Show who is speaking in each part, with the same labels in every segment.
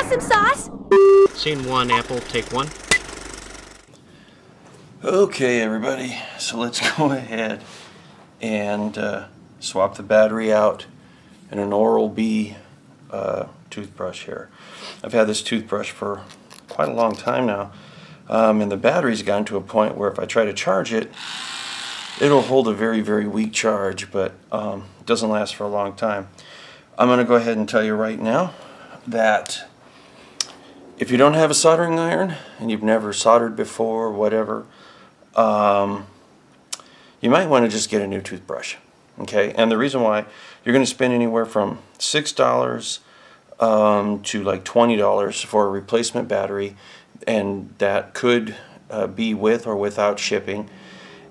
Speaker 1: awesome sauce?
Speaker 2: Scene 1, Apple, take 1.
Speaker 3: Okay, everybody, so let's go ahead and swap the battery out in an Oral-B toothbrush here. I've had this toothbrush for quite a long time now, and the battery's gotten to a point where if I try to charge it, it'll hold a very, very weak charge, but it doesn't last for a long time. I'm going to go ahead and tell you right now that if you don't have a soldering iron and you've never soldered before or whatever, you might want to just get a new toothbrush. Okay, and the reason why, you're going to spend anywhere from $6 to like $20 for a replacement battery, and that could be with or without shipping.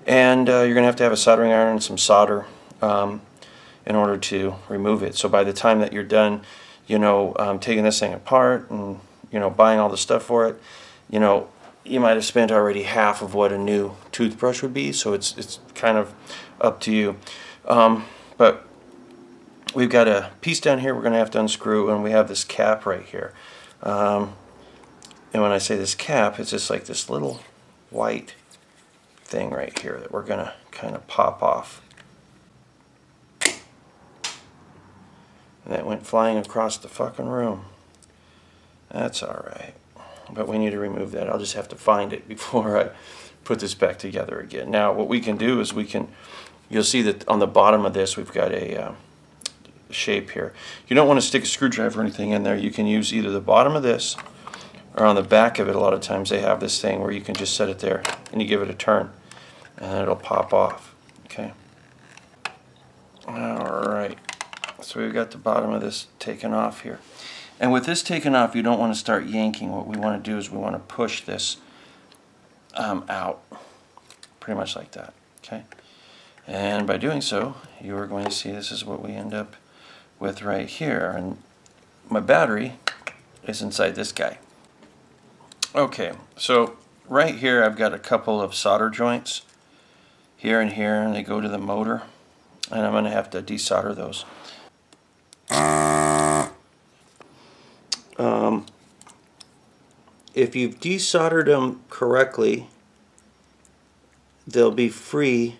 Speaker 3: And you're going to have a soldering iron and some solder in order to remove it. So by the time that you're done, you know, taking this thing apart and, you know, buying all the stuff for it, you know, you might have spent already half of what a new toothbrush would be. So it's kind of up to you. But we've got a piece down here we're going to have to unscrew, and we have this cap right here. And when I say this cap, it's just like this little white thing right here that we're going to kind of pop off. And that went flying across the fucking room. That's alright. But we need to remove that. I'll just have to find it before I put this back together again. Now what we can do is you'll see that on the bottom of this we've got a shape here. You don't want to stick a screwdriver or anything in there. You can use either the bottom of this or on the back of it. A lot of times they have this thing where you can just set it there and you give it a turn and it'll pop off. Okay. Alright. So we've got the bottom of this taken off here. And with this taken off, you don't want to start yanking. What we want to do is we want to push this out. Pretty much like that. Okay. And by doing so, you are going to see this is what we end up with right here. And my battery is inside this guy. Okay, so right here I've got a couple of solder joints here, and they go to the motor. And I'm going to have to desolder those. If you've desoldered them correctly, they'll be free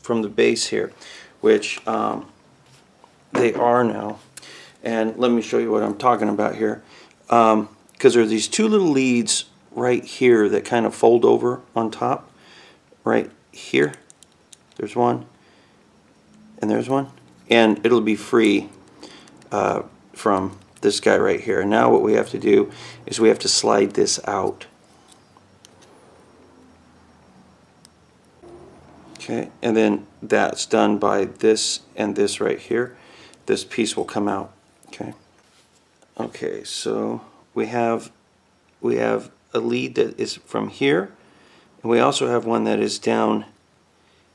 Speaker 3: from the base here, which they are now. And let me show you what I'm talking about here. Because there are these two little leads right here that kind of fold over on top. Right here. There's one. And there's one. And it'll be free from this guy right here. And now what we have to do is we have to slide this out. Okay, and then that's done by this and this right here. This piece will come out. Okay. Okay, so we have a lead that is from here, and we also have one that is down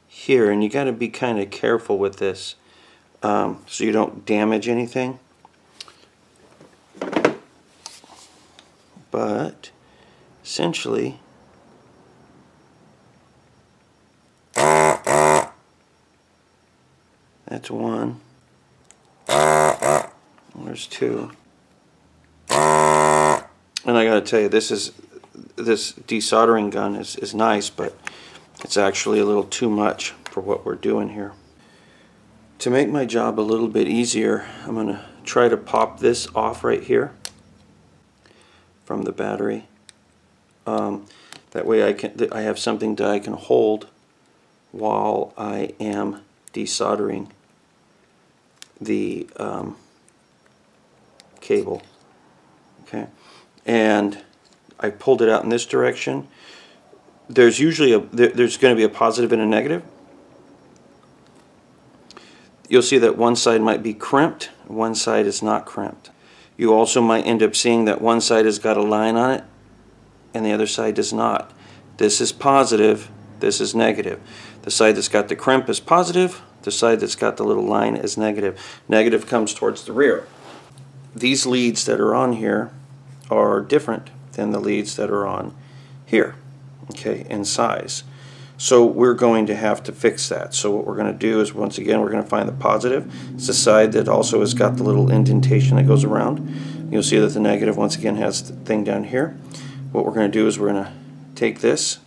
Speaker 3: here, and you got to be kind of careful with this so you don't damage anything. But essentially, that's one. There's two. And I gotta tell you, this desoldering gun is nice, but it's actually a little too much for what we're doing here. To make my job a little bit easier, I'm gonna try to pop this off right here from the battery. That way I have something that I can hold while I am desoldering the cable. Okay, and I pulled it out in this direction. There's usually there's going to be a positive and a negative. You'll see that one side might be crimped, one side is not crimped. You also might end up seeing that one side has got a line on it and the other side does not. This is positive, this is negative. The side that's got the crimp is positive, the side that's got the little line is negative. Negative comes towards the rear. These leads that are on here are different than the leads that are on here, okay, in size. So we're going to have to fix that. So what we're going to do is, once again, we're going to find the positive. It's the side that also has got the little indentation that goes around. You'll see that the negative, once again, has the thing down here. What we're going to do is we're going to take this,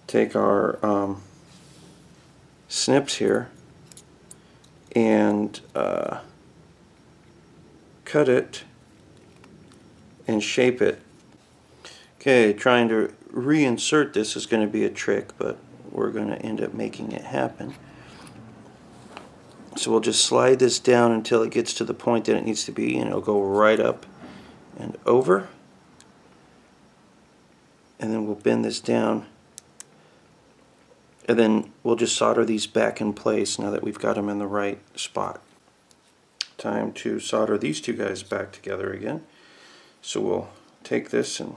Speaker 3: take our snips here, and cut it and shape it. Okay, trying to reinsert this is going to be a trick, but we're going to end up making it happen. So we'll just slide this down until it gets to the point that it needs to be, and it'll go right up and over. And then we'll bend this down, and then we'll just solder these back in place now that we've got them in the right spot. Time to solder these two guys back together again. So we'll take this and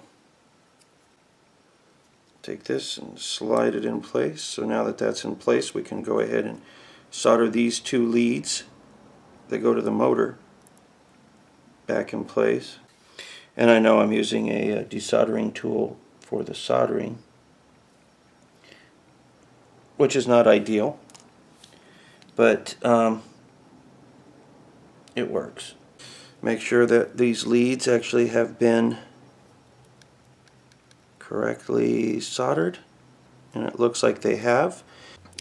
Speaker 3: slide it in place. So now that that's in place, we can go ahead and solder these two leads that go to the motor back in place. And I know I'm using a desoldering tool for the soldering, which is not ideal, but it works. Make sure that these leads actually have been correctly soldered, and it looks like they have.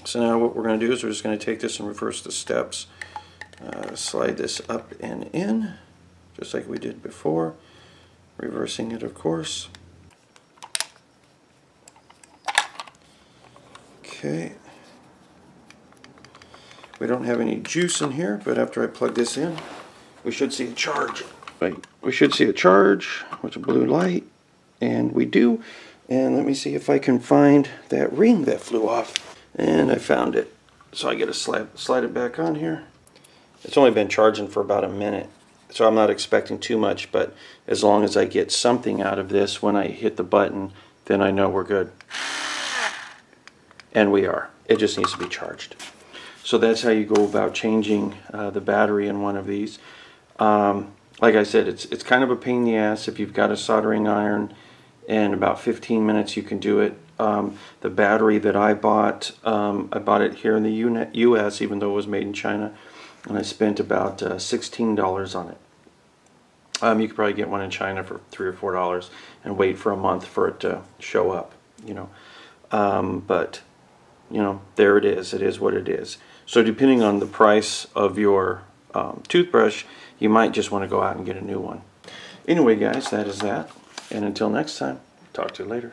Speaker 3: So now what we're going to do is we're just going to take this and reverse the steps. Slide this up and in, just like we did before, reversing it, of course. Okay. We don't have any juice in here, but after I plug this in, we should see a charge. We should see a charge with a blue light, and we do. And let me see if I can find that ring that flew off. And I found it. So I get to slide it back on here. It's only been charging for about a minute, so I'm not expecting too much, but as long as I get something out of this when I hit the button, then I know we're good. And we are. It just needs to be charged. So that's how you go about changing the battery in one of these. Like I said, it's kind of a pain in the ass. If you've got a soldering iron, in about 15 minutes you can do it. The battery that I bought it here in the US, even though it was made in China, and I spent about $16 on it. You could probably get one in China for $3 or $4 and wait for a month for it to show up, you know. But you know, there it is. It is what it is. So depending on the price of your toothbrush, you might just want to go out and get a new one. Anyway, guys, that is that. And until next time, talk to you later.